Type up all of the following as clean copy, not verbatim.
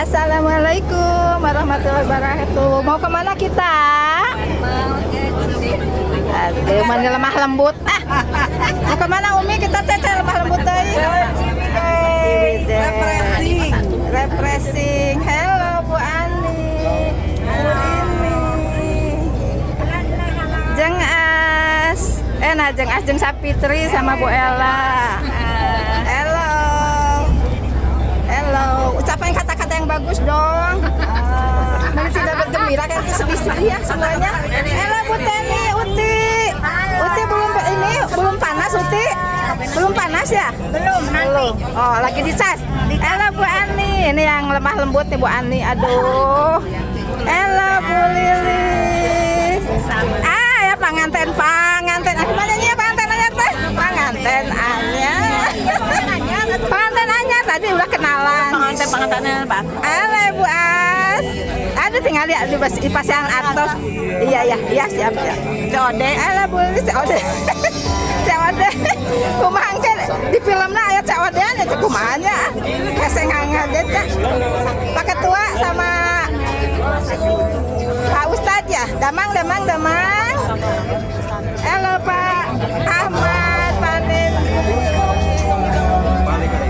Assalamualaikum warahmatullahi wabarakatuh. Mau kemana kita? Aduh, mana lemah lembut. Mau kemana Umi? Kita teteh lemah lembut tadi. Refreshing. Hello Bu Ani. Bu Ini. Jeng As. Jeng Sapitri sama Bu Ella. Hello. Ucapain kata-kata yang bagus dong. Mana tidak bergembira kan sedih-sedih ya semuanya. Hello Bu Teni, Uti belum panas Uti? Belum panas ya? Belum, nanti. Oh, lagi dicas. Hello Bu Ani, ini yang lemah lembut nih Bu Ani. Aduh. Hello Bu Lilis. Ya pengantin. Aku mana nih pengantin anyar teh? Pengantin anyar tadi udah kenalan. Pengantinnya Pak. Halo Bu As. Ada tinggal lihat di pasang atas. Iya siap. Code. Halo Bu Lilis, Code. Code. Kumaha kan di filmnya aya Codean ya kumahanya. Kesengang aja. Pak Ketua sama Pak Ustadz ya. Damang. Halo Pak Ahmad Panin.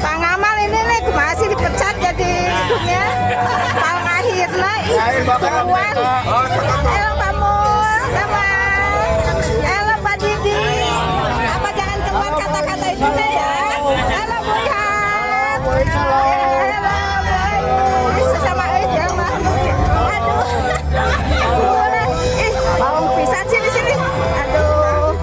Pak Ngamal ini nih masih dipecat jadi hidupnya. Pak akhirnya keluar. Halo Pak Mul, halo Pak Didi. Apa jangan keluar kata-kata itu deh ya. Halo Bu Ihan. Halo Bu sesama yang makhluk. Aduh. Bawang pisang sih di sini. Aduh.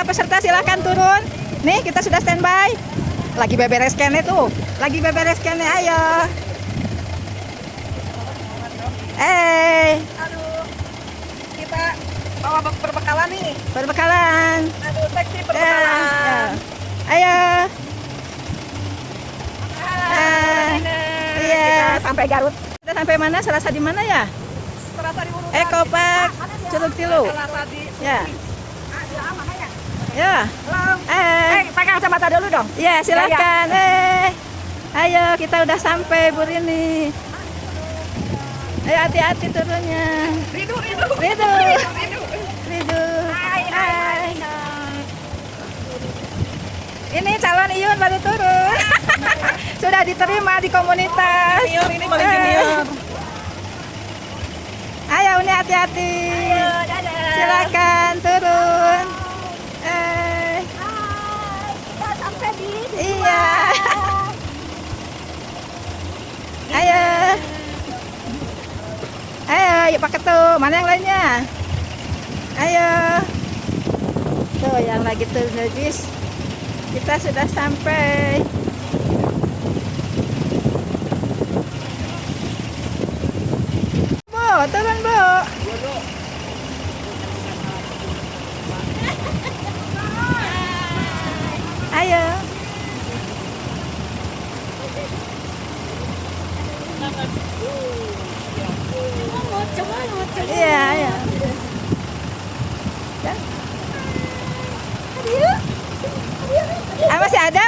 Peserta silahkan turun. Nih kita sudah standby. Lagi beberes scan tuh. Ayo. Aduh. Kita bawa perbekalan nih. Aduh, seksi perbekalan. Ya. Ayo. Iya. Kita sampai Garut. Kita sampai mana? Serasa di mana ya? Serasa di Urutan. Eko Pak Curug Tilu. Serasa di Ya. Ya. Pakai kacamata dulu dong. Ya, silakan. Ayo, kita udah sampai Bu Rini. Ayo hati-hati turunnya. Ridu. Hai. Ini calon Iyun baru turun. Sudah diterima di komunitas. Ini paling junior. Ayo, ini hati-hati. Dadah. Silakan turun. Kita sampai di Iya. Ayo Pak Ketua, mana yang lainnya? Ayo. Tuh yang lagi turun bis. Kita sudah sampai. Bu, turun Bu. Ayo. Iya.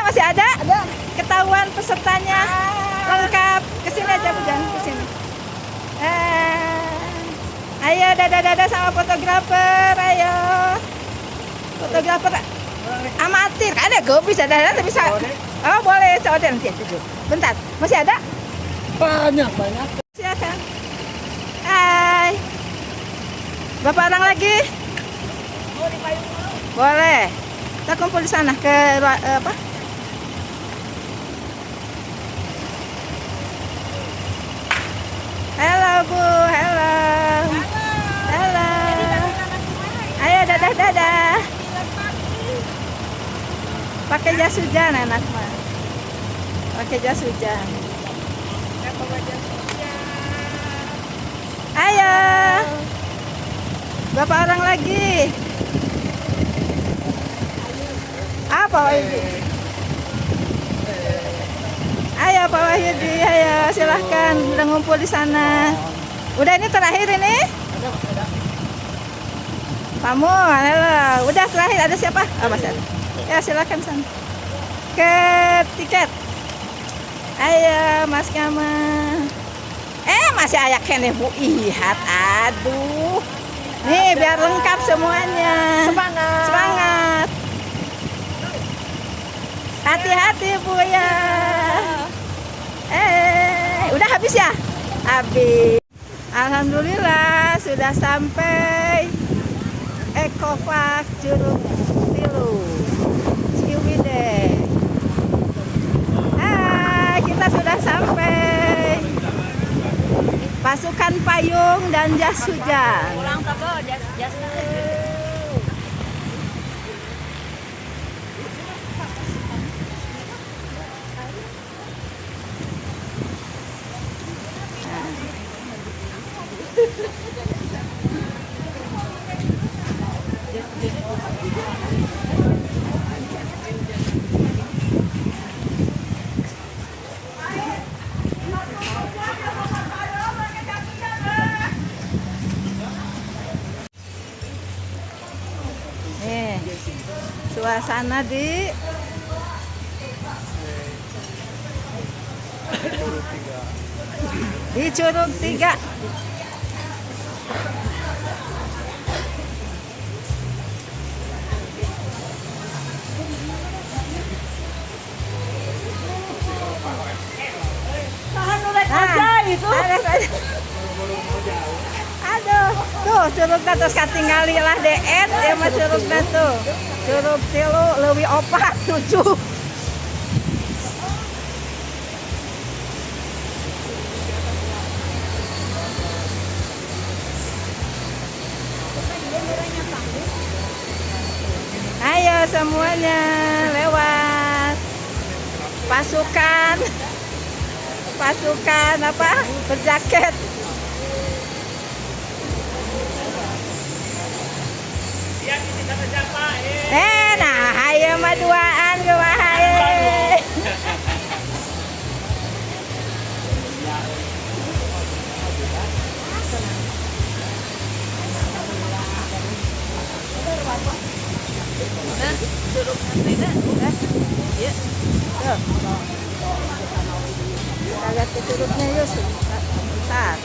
Masih ada? Ketahuan pesertanya lengkap. Kesini aja Bu, jangan kesini. Ayo dadah sama fotografer. Ayo. Fotografer amatir. Ada gue bisa bisa. Oh boleh. Coba nanti. Bentar. Masih ada? banyak. Silakan. Hai. Berapa orang lagi? Boleh. Kita kumpul di sana ke apa? Pakai jas hujan enak mah. Pakai jas hujan. Ayo. Berapa orang lagi? Apa Wahyudi? Ayo Pak Wahyudi, ayo silahkan udah ngumpul di sana. Udah ini terakhir ini? Kamu, halo. Udah terakhir ada siapa? Oh, Mas. Ya silahkan sana. Ke tiket. Ayo Mas Kama. Masih ayah kene Bu Ihat. Aduh. Nih biar lengkap semuanya. Semangat. Semangat. Hati-hati Bu ya. Udah habis ya? Habis. Alhamdulillah sudah sampai Ekopark Curug Tilu Ciwidey. Kita sudah sampai. Pasukan payung dan jas hujan. Pulang toko, jas. Nih, suasana di Curug 3. Aduh, tuh curugna terus katingali lah deet ya mah curugna tuh. Curug Tilu leuwih 7. Ayo semuanya lewat. Pasukan apa? Berjaket. Nah, ayo mah duaan ke wae. Kita lihat ke curugnya yuk. Bentar.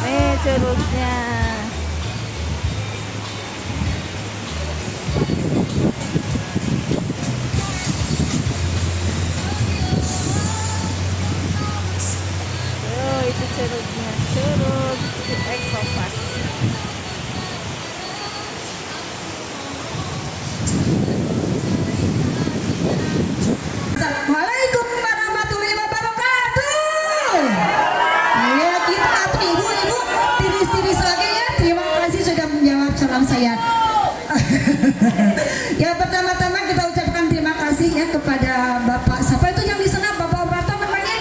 Nih curugnya. Itu curugnya, curug Ekopark. Assalamualaikum warahmatullahi wabarakatuh. Ya kita ibu-ibu tiris-tiris lagi ya. Terima kasih sudah menjawab salam saya. Ya pertama-tama kita ucapkan terima kasih ya kepada Bapak siapa itu yang di sana, Bapak operator namanya?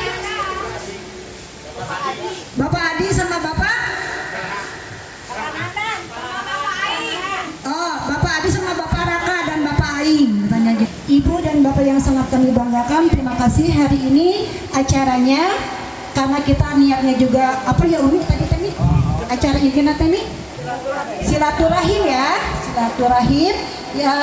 Bapak Adi sama Bapak? Oh, Bapak Adi sama Bapak Raka dan Bapak Aing katanya gitu. Ibu dan Bapak yang sangat kami banggakan, terima kasih hari ini acaranya karena kita niatnya juga apa ya Umi tadi acara ini tadi silaturahim ya, silaturahim ya,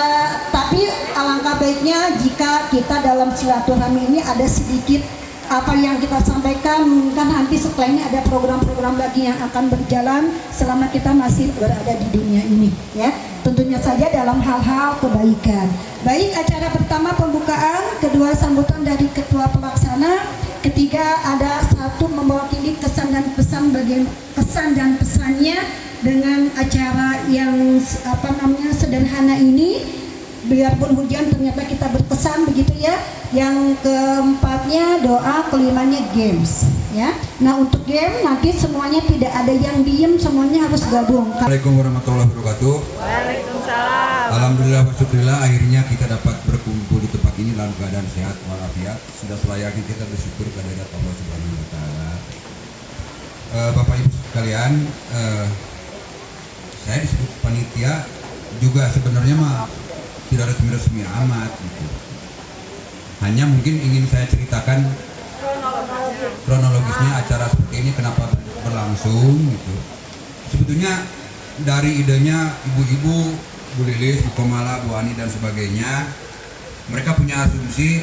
tapi alangkah baiknya jika kita dalam silaturahmi ini ada sedikit apa yang kita sampaikan, kan nanti setelah ini ada program-program lagi yang akan berjalan selama kita masih berada di dunia ini ya, tentunya saja dalam hal-hal kebaikan. Baik, acara pertama pembukaan, kedua sambutan dari ketua pelaksana, ketiga ada satu mewakili kesan dan pesan kesan dan pesannya dengan acara yang apa namanya sederhana ini. Biarpun hujan ternyata kita berkesan begitu ya. Yang keempatnya doa, kelimanya games ya. Nah untuk game nanti semuanya tidak ada yang diem, semuanya harus gabung. Assalamualaikum warahmatullahi wabarakatuh. Waalaikumsalam. Alhamdulillah wa syukurillah, akhirnya kita dapat berkumpul di tempat ini dalam keadaan sehat walafiat. Sudah selayaknya kita bersyukur kehadirat Allah Subhanahu wa taala. Bapak Ibu sekalian, saya disebut panitia juga sebenarnya mah tidak resmi-resmi amat gitu. Hanya mungkin ingin saya ceritakan kronologisnya acara seperti ini kenapa berlangsung gitu. Sebetulnya dari idenya ibu-ibu, Bu Lilis, Bu Komala, Bu Ani dan sebagainya, mereka punya asumsi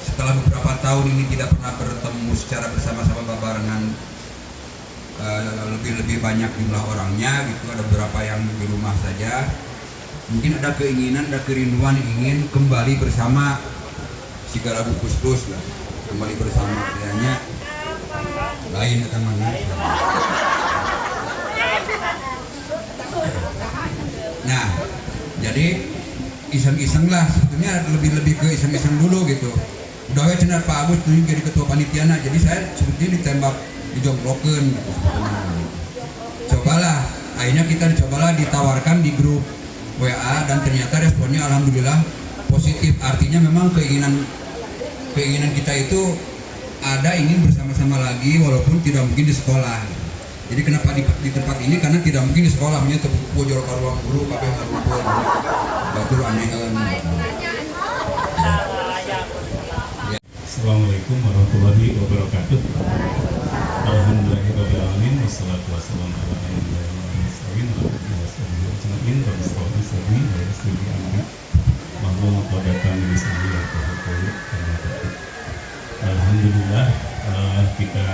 setelah beberapa tahun ini tidak pernah bertemu secara bersama-sama barengan, lebih banyak jumlah orangnya gitu, ada beberapa yang di rumah saja. Mungkin ada keinginan, ada kerinduan ingin kembali bersama si Garabu Kustus lah, kembali bersama kayaknya lain akan mana. Nah, jadi iseng-iseng lah, sebetulnya lebih ke iseng-iseng dulu gitu. Udah ya cenah Pak Agus tuh jadi ketua panitia, nah jadi saya sebetulnya ditembak, dijonglokeun gitu sebetulnya. Cobalah, akhirnya kita ditawarkan di grup WA dan ternyata responnya alhamdulillah positif. Artinya memang keinginan kita itu ada, ingin bersama-sama lagi walaupun tidak mungkin di sekolah. Jadi kenapa di tempat ini, karena tidak mungkin di sekolah, punya tepuk jol ka ruang guru kabeh ngarumpul batur anehan. Assalamualaikum warahmatullahi wabarakatuh. Alhamdulillahirabbil alamin wassalatu wassalamu ala sayyidina Alhamdulillah, kita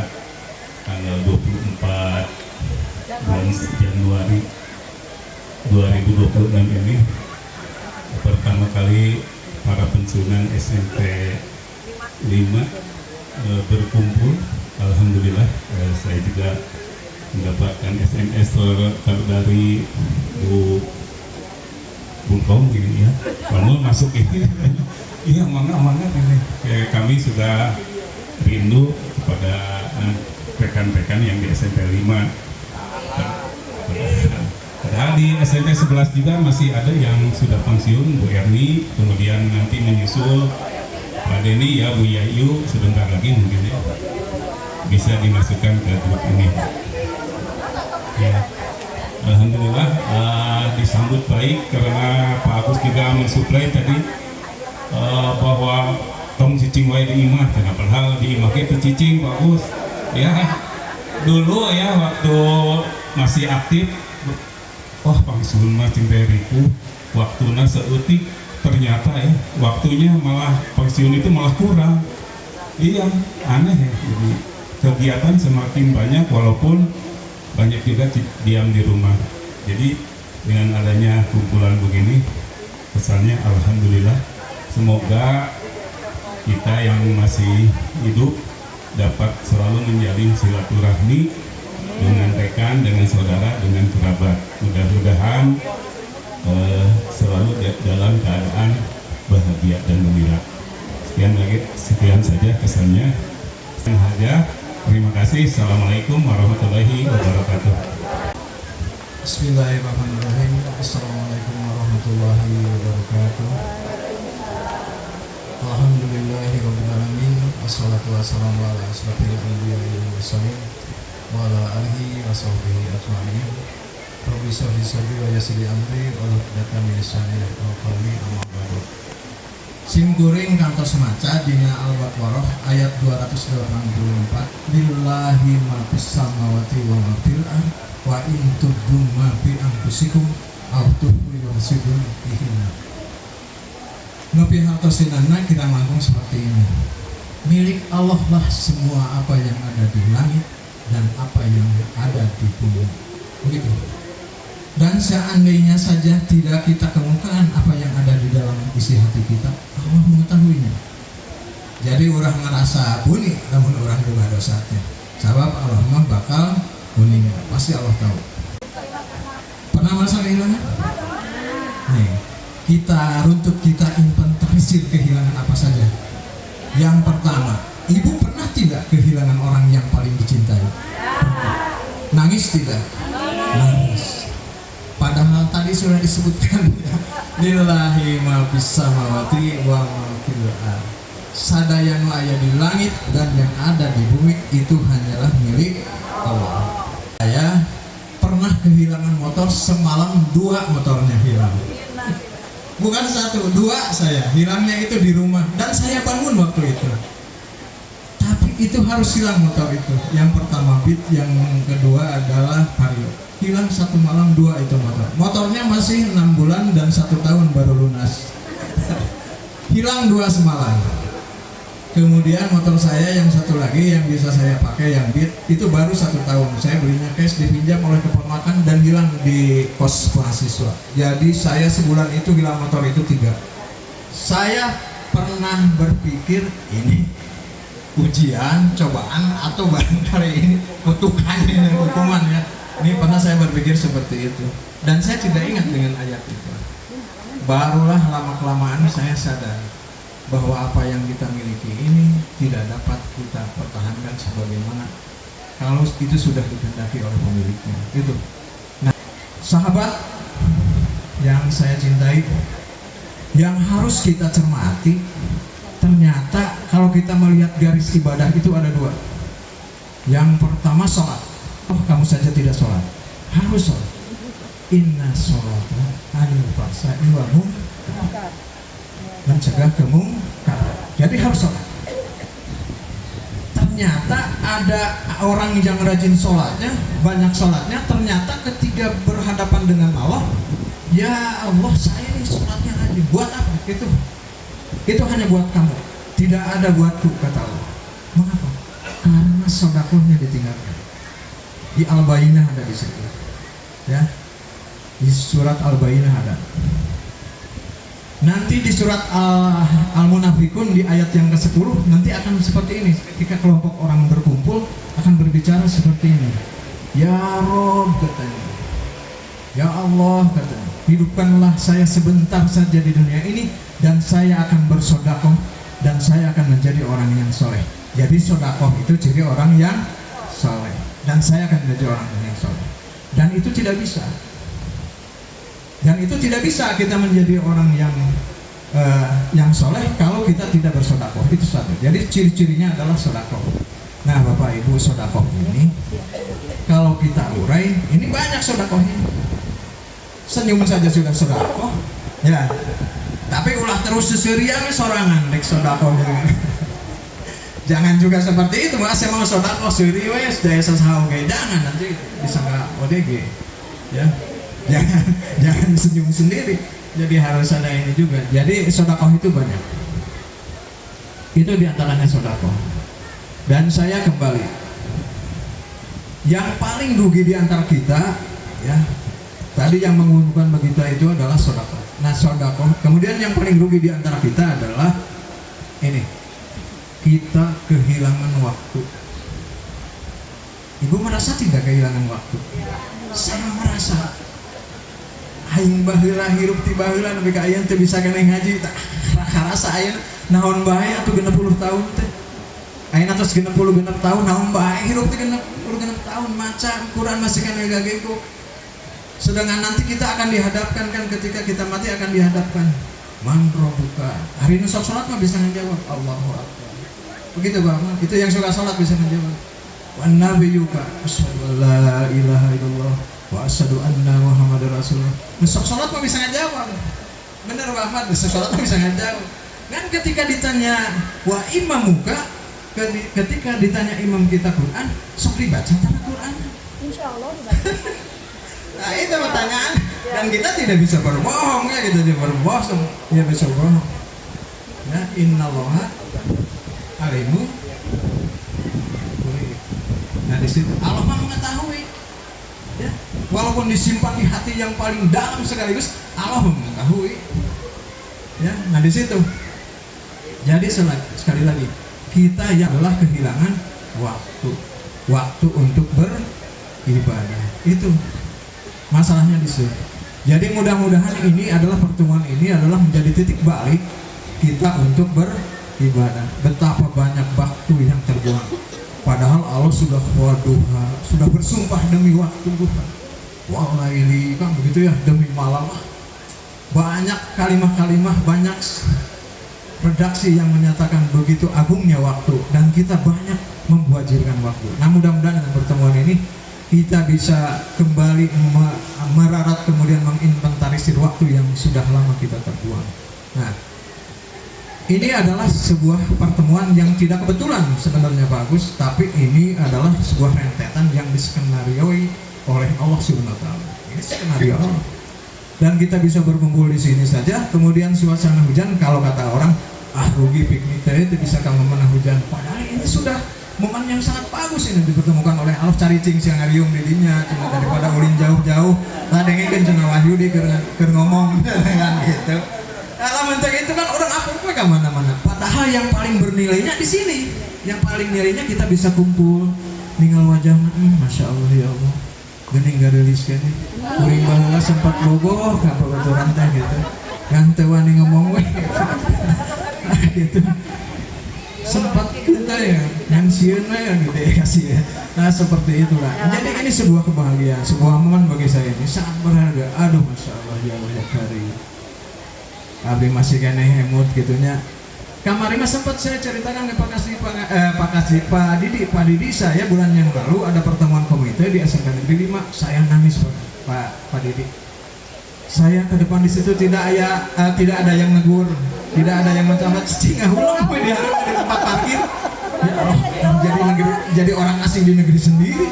tanggal 24 bulan Januari 2026 ini pertama kali para pensiunan SMP 5 berkumpul. Alhamdulillah, saya juga mendapatkan SMS dari Bu Kong ini ya, Panul masuk ini. Iya, mangga ini. Kami sudah rindu kepada rekan-rekan yang di SMP 5. Padahal di SMP 11 juga masih ada yang sudah pensiun, Bu Erni, kemudian nanti menyusul Pak Denny ya, Bu Yayu, sebentar lagi mungkin ya bisa dimasukkan ke grup ini. Ya, alhamdulillah disambut baik karena Pak Agus juga mensuplai tadi bahwa tong cicing wae di imah, kenapa hal di imah itu cicing Pak Agus ya. Dulu ya waktu masih aktif, pangsiun mah cing ribu waktuna seutik, ternyata ya waktunya malah pensiun itu malah kurang. Iya, aneh ya. Jadi kegiatan semakin banyak walaupun banyak juga diam di rumah. Jadi dengan adanya kumpulan begini, kesannya alhamdulillah. Semoga kita yang masih hidup dapat selalu menjalin silaturahmi dengan rekan, dengan saudara, dengan kerabat. Mudah-mudahan selalu dalam keadaan bahagia dan gembira. Sekian saja kesannya. Terima kasih. Assalamualaikum warahmatullahi wabarakatuh. Bismillahirrahmanirrahim. Assalamualaikum warahmatullahi wabarakatuh. Alhamdulillahirabbil alamin. Wassalatu wassalamu ala asyrofil anbiya'i wal mursalin wa ala alihi wa sahbihi ajma'in. Rabbi shrah li sadri wa yassir li amri wahlul 'uqdatam min lisani yafqahu qawli. Amma ba'du. Sim kuring kantos maca dina Al-Baqarah ayat 284. Lillahi ma fis samawati wa ma fil ardh wa in tubdu ma fi anfusikum aw tukhfuhu bihi. Nepi hartosinana kita ngomong seperti ini. Milik Allah lah semua apa yang ada di langit dan apa yang ada di bumi. Begitu. Dan seandainya saja tidak kita kemukakan apa yang ada di dalam isi hati kita, Allah mengetahuinya. Jadi orang ngerasa bunyi, namun orang juga dosanya. Sebab Allah mah bakal bunyinya, pasti Allah tahu. Pernah merasa kehilangan? Nih, kita runtut, kita inventarisir kehilangan apa saja. Yang pertama, ibu pernah tidak kehilangan orang yang paling dicintai? Nangis tidak? laris. Padahal tadi sudah disebutkan ya, lillahi ma fis samawati wa ma fil ardh. Sadaya nu aya di langit dan yang ada di bumi itu hanyalah milik Allah. Saya pernah kehilangan motor semalam, 2 motornya hilang. Bukan 1, 2 saya. Hilangnya itu di rumah dan saya bangun waktu itu. Tapi itu harus hilang motor itu. Yang pertama Beat, yang kedua adalah Vario. Hilang 1 malam, 2 itu motor. Motornya masih 6 bulan dan 1 tahun baru lunas. Hilang 2 semalam. Kemudian motor saya yang satu lagi yang bisa saya pakai yang Beat itu baru 1 tahun. Saya belinya cash, dipinjam oleh keponakan dan hilang di kos mahasiswa. Jadi saya sebulan itu hilang motor itu 3. Saya pernah berpikir ini ujian, cobaan, atau barangkali ini kutukan, ini hukuman ya. Ini pernah saya berpikir seperti itu. Dan saya tidak ingat dengan ayat itu. Barulah lama-kelamaan saya sadar bahwa apa yang kita miliki ini tidak dapat kita pertahankan sebagaimana kalau itu sudah dikehendaki oleh pemiliknya. Itu. Nah, sahabat yang saya cintai, yang harus kita cermati, ternyata kalau kita melihat garis ibadah itu ada 2. Yang pertama sholat. Oh, kamu saja tidak sholat, harus sholat. Inna sholata anil fahsya'i wal munkar, mencegah kemungkaran. Jadi harus sholat. Ternyata ada orang yang rajin sholatnya, banyak sholatnya, ternyata ketika berhadapan dengan Allah, ya Allah, saya ini sholatnya rajin, buat apa? Itu hanya buat kamu, tidak ada buatku, kata Allah. Mengapa? Karena sedekahnya ditinggalkan. Di Al-Bayyinah ada di situ, ya, di surat Al-Bayyinah ada. Nanti di surat Al-Munafikun di ayat yang ke-10 nanti akan seperti ini. Ketika kelompok orang berkumpul akan berbicara seperti ini. Ya Rob, katanya, ya Allah, katanya, hidupkanlah saya sebentar saja di dunia ini dan saya akan bersedekah dan saya akan menjadi orang yang soleh. Jadi sedekah itu jadi orang yang soleh dan saya akan menjadi orang yang soleh. Dan itu tidak bisa. Dan itu tidak bisa kita menjadi orang yang soleh kalau kita tidak bersedekah. Itu satu. Jadi ciri-cirinya adalah sedekah. Nah, Bapak Ibu, sedekah ini kalau kita urai, ini banyak sedekahnya. Senyum saja sudah sedekah, ya. Tapi ulah terus seserian sorangan dek sedekah. Jangan juga seperti itu, Mas. Saya mau sedekah serius, daya sesahau kayak jangan nanti disangka ODG, ya. Jangan senyum sendiri. Jadi harus ada ini juga. Jadi sedekah itu banyak. Itu diantaranya sedekah. Dan saya kembali, yang paling rugi di antara kita, ya, tadi yang menguntungkan bagi kita itu adalah sedekah. Nah, sedekah. Kemudian yang paling rugi di antara kita adalah ini, kita kehilangan waktu. Ibu merasa tidak kehilangan waktu? Saya merasa. Aing baheula hirup ti baheula nepi ka ayeuna teu bisa keneh ngaji, tah rasa ayeuna naon bae atuh 60 tahun teh. Ayeuna tos 60 tahun naon bae hirup teh 60 tahun maca Quran masih keneh gagengku. Sedangkan nanti kita akan dihadapkan kan, ketika kita mati akan dihadapkan. Man rabbuka. Hari nu sok salat mah bisa ngejawab Allahu Akbar. Begitu Bapak, itu yang suka salat bisa ngejawab. Wan nabiyyuka asyhadu la ilaha illallah wa asyhadu anna Muhammadar Rasulullah. Besok sholat mah bisa ngejawab. Bener Pak Ahmad, besok sholat mah bisa ngejawab. Kan ketika ditanya wa imamuka, ketika ditanya imam kita Quran, sok dibaca tanda Quran. Insyaallah dibaca. Nah itu pertanyaan. Dan kita tidak bisa berbohong ya, kita tidak berbohong. Ya bisa bohong. Ya, innallaha alimu. Nah di situ Allah mah mengetahui. Ya, walaupun disimpan di hati yang paling dalam sekaligus, Allah mengetahui. Ya, nah di situ. Jadi sekali lagi, kita yang adalah kehilangan waktu untuk beribadah. Itu masalahnya di situ. Jadi mudah-mudahan ini adalah pertemuan ini adalah menjadi titik balik kita untuk beribadah. Betapa banyak waktu yang terbuang. Padahal Allah sudah bersumpah demi waktu duha. walaili kan begitu ya, demi malam. Banyak kalimah-kalimah, banyak redaksi yang menyatakan begitu agungnya waktu, dan kita banyak membuajirkan waktu. Nah, mudah-mudahan dengan pertemuan ini kita bisa kembali merarat, kemudian menginventarisir waktu yang sudah lama kita terbuang. Nah, ini adalah sebuah pertemuan yang tidak kebetulan sebenarnya Pak Agus, tapi ini adalah sebuah rentetan yang diskenarioi oleh Allah Subhanahu wa taala. Ini skenario Allah. Dan kita bisa berkumpul di sini saja, kemudian suasana hujan, kalau kata orang, rugi piknik itu bisa kamu mana hujan. Padahal ini sudah momen yang sangat bagus ini dipertemukan oleh Allah, cari cing siangarium di dinya, cuma daripada ulin jauh-jauh, dengerin cenah Wahyu di keur ngomong kan gitu. Kalau mentok itu kan orang aku ke mana-mana. Padahal yang paling bernilainya di sini. Yang paling nilainya kita bisa kumpul, ninggal wajahnya, masya Allah ya Allah. Gening gak rilis kan nih. Kuring baheula sempat bogoh ka babaturan teh gitu. Yang teu wani ngomong we. Gitu. Sempat kita ya, yang sieun we gitu ya kasih ya. Nah, seperti itulah. Jadi ini sebuah kebahagiaan, sebuah momen bagi saya ini sangat berharga. Aduh, masya Allah ya Allah ya Karim. Abdi masih kena hemut gitunya. Kemarin sempat saya ceritakan ke Pak Didi saya bulan yang lalu ada pertemuan komite di SMK Negeri 5. Saya nangis Pak Didi. Saya ke depan di situ tidak ada yang negur, tidak ada yang mencatat cicing ulang di tempat parkir. Ya Allah, jadi orang asing di negeri sendiri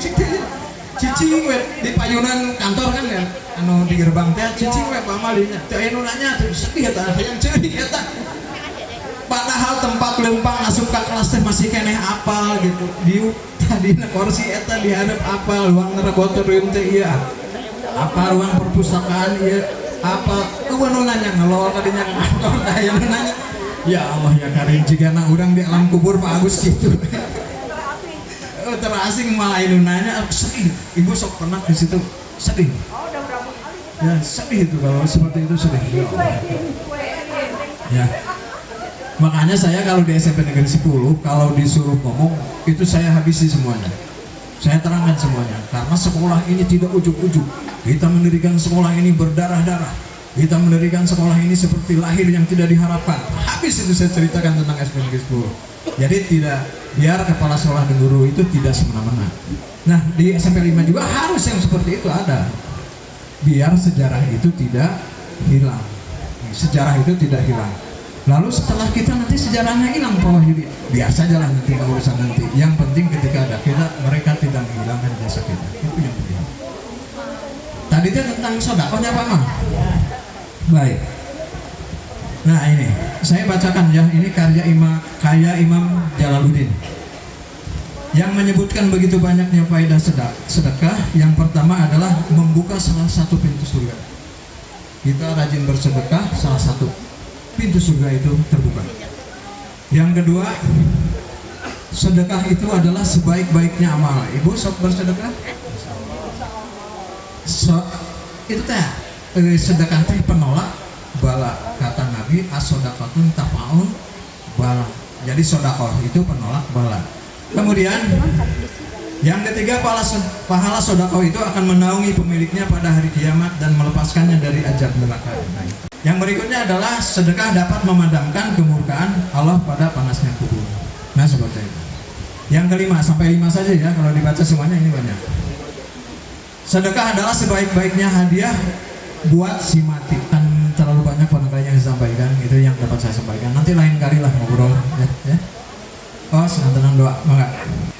cicing di payunan kantor kan ya, anu di gerbang teh cicing pamalinya teu anu nanya sedih eta hayang ceui eta. Padahal tempat lempang asup ka kelas teh masih keneh apal gitu. Diuk tadina kursi eta dihadap apal, ruang laboratorium teh ieu. Apa ruang perpustakaan ieu apal. Anu nanya ngelol kadinya kantor teh aya nanya. Ya Allah ya Karim, jigana urang di alam kubur Pak Agus gitu. Terasing malah itu nanya, sedih. Ibu sok pernah di situ sedih. Ya sedih itu kalau seperti itu sedih. Ya. Makanya saya kalau di SMP Negeri 10 kalau disuruh ngomong itu saya habisi semuanya. Saya terangkan semuanya karena sekolah ini tidak ujuk-ujuk. Kita mendirikan sekolah ini berdarah-darah. Kita mendirikan sekolah ini seperti lahir yang tidak diharapkan. Habis itu saya ceritakan tentang SMP Negeri 10. Jadi tidak, biar kepala sekolah dan guru itu tidak semena-mena. Nah, di SMP 5 juga harus yang seperti itu ada. Biar sejarah itu tidak hilang. Sejarah itu tidak hilang. Lalu setelah kita nanti sejarahnya hilang Pak Wahyudi, biar saja lah nanti urusan nanti. Yang penting ketika ada mereka tidak menghilangkan jasa kita. Itu yang penting. Tadi itu tentang sodakohnya Pak Mah. Baik. Nah ini, saya bacakan ya, ini karya Imam Jalaluddin yang menyebutkan begitu banyaknya faedah sedekah. Yang pertama adalah membuka salah satu pintu surga. Kita rajin bersedekah, salah satu pintu surga itu terbuka. Yang kedua, sedekah itu adalah sebaik-baiknya amal. Ibu sok bersedekah? Itu teh sedekah teh penolak bala, kata Nabi as-sodaqatun tafa'un bala. Jadi sodakoh itu penolak bala. Kemudian yang ketiga, pahala sodakoh itu akan menaungi pemiliknya pada hari kiamat dan melepaskannya dari azab neraka. Yang berikutnya adalah sedekah dapat memadamkan kemurkaan Allah pada panasnya kubur. Nah seperti itu. Yang kelima, sampai 5 saja ya, kalau dibaca semuanya ini banyak. Sedekah adalah sebaik-baiknya hadiah buat si mati. Kan terlalu banyak penekanan yang disampaikan, itu yang dapat saya sampaikan. Nanti lain kali lah ngobrol ya. Oh, senang-senang doa, mangga.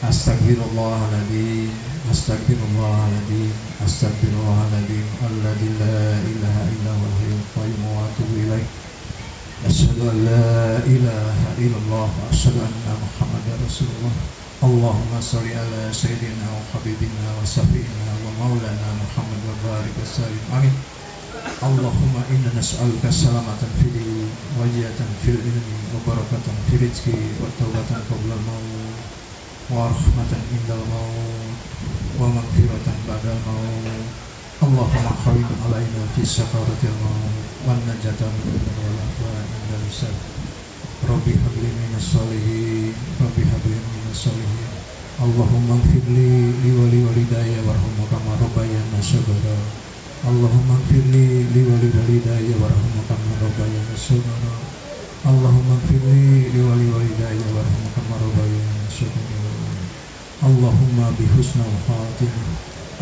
Astagfirullahaladzim, astagfirullahaladzim, astagfirullahaladzim, alladzi la ilaha illa huwal hayyul qayyum wa atubu ilaih. Asyhadu an la ilaha illallah wa asyhadu anna Muhammadar Rasulullah. Allahumma shalli ala sayyidina wa habibina wa syafi'ina wa maulana Muhammad wa barik wa sallim. Amin. Allahumma inna nas'aluka salamatan fil dini wa jiyatan fil ilmi wa barakatan fil rizqi wa taubatan qabla al-maut wa rahmatan indal maut wa maghfiratan ba'dal maut. Allahumma khawin alaina fi sakaratil maut wa najatan min al-afwa indal hisab. Rabbi habli minas solihin, Rabbi habli minas solihin, Allahumma ighfirli li wa li walidayya warhamhum kama rabbayani shaghira. Allahumma ighfirli li wa li walidayya warhamhum kama rabbayani shaghira. Allahumma ighfirli li wa li walidayya warhamhum kama rabbayani shaghira. Allahumma bi husnil khatimah.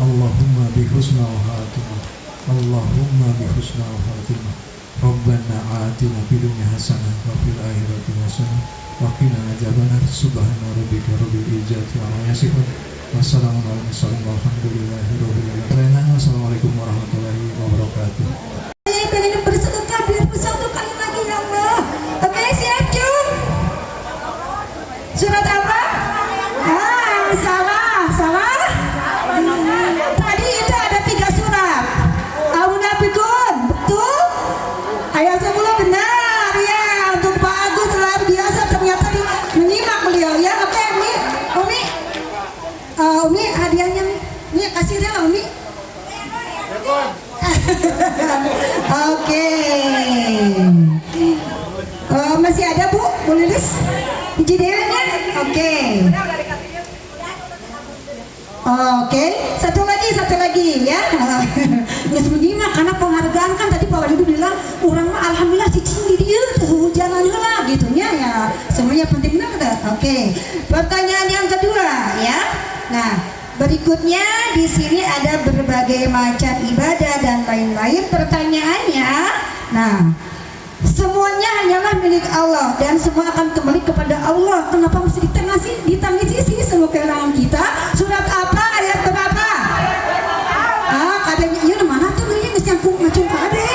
Allahumma bi husnil khatimah. Allahumma bi husnil khatimah. Rabbana atina fid dunya hasanah wa fil akhirati hasanah wa qina adzabannar. Subhana rabbika rabbil izzati amma yasifun. Wassalamu ala mursalin walhamdulillahi rabbil alamin. Wassalamualaikum warahmatullahi wabarakatuh. Saya pengen bersedekah biar bersatu kali lagi ya Allah. Oke, siap Cung. Surat apa? Salah. Tadi itu ada 3 surat. Al-Munafiqun, betul? Ayat 10 benar ya. Untuk Pak Agus luar biasa ternyata menyimak beliau ya. Oke, Umi hadiahnya nih. Nih kasih dia Umi. Oke. Masih ada Bu Lilis? Jideannya? Oke. Oke, satu lagi ya. Nggak menyimak karena penghargaan kan tadi Pak Wali bilang orang mah alhamdulillah cicing di dia tuh jalan lah gitunya ya. Semuanya penting benar tuh. Oke. Pertanyaan yang kedua ya. Nah, berikutnya di sini ada berbagai macam ibadah dan lain-lain. Pertanyaannya, nah, semuanya hanyalah milik Allah dan semua akan kembali kepada Allah. Kenapa mesti ditangisi sih semua kehilangan kita? Surat apa? Ayat berapa? Kadang iya mana tuh nih mesti aku macam kade.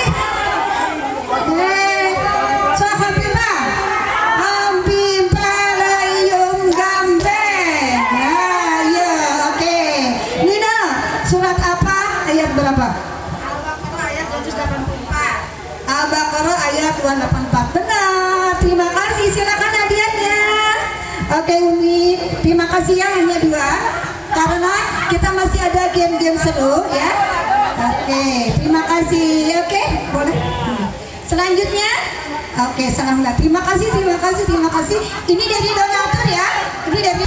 Surat apa? Hampim palayum gambeng. Nah, ya, oke. Nina, surat apa? Ayat berapa? Al-Baqarah ayat 284. Al-Baqarah ayat 284. Benar. Terima kasih. Silakan hadiahnya. Oke Umi, terima kasih ya, hanya 2 karena kita masih ada game-game seru ya. Oke, terima kasih. Oke, boleh. Selanjutnya, oke, salam. Terima kasih. Ini dari donatur ya. Ini dari